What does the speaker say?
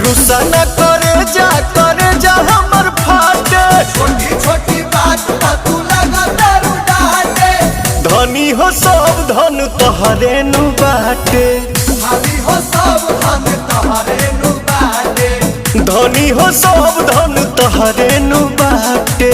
रुसा न करे जा हमर फाटे। छोटी छोटी बात पर तू लगा दारू डाटे। धनी हो सब धन तोहरे नु बाटे। भाभी हो सब धन तोहरे नु बाटे। धनी हो सब धन तोहरे नु बाटे।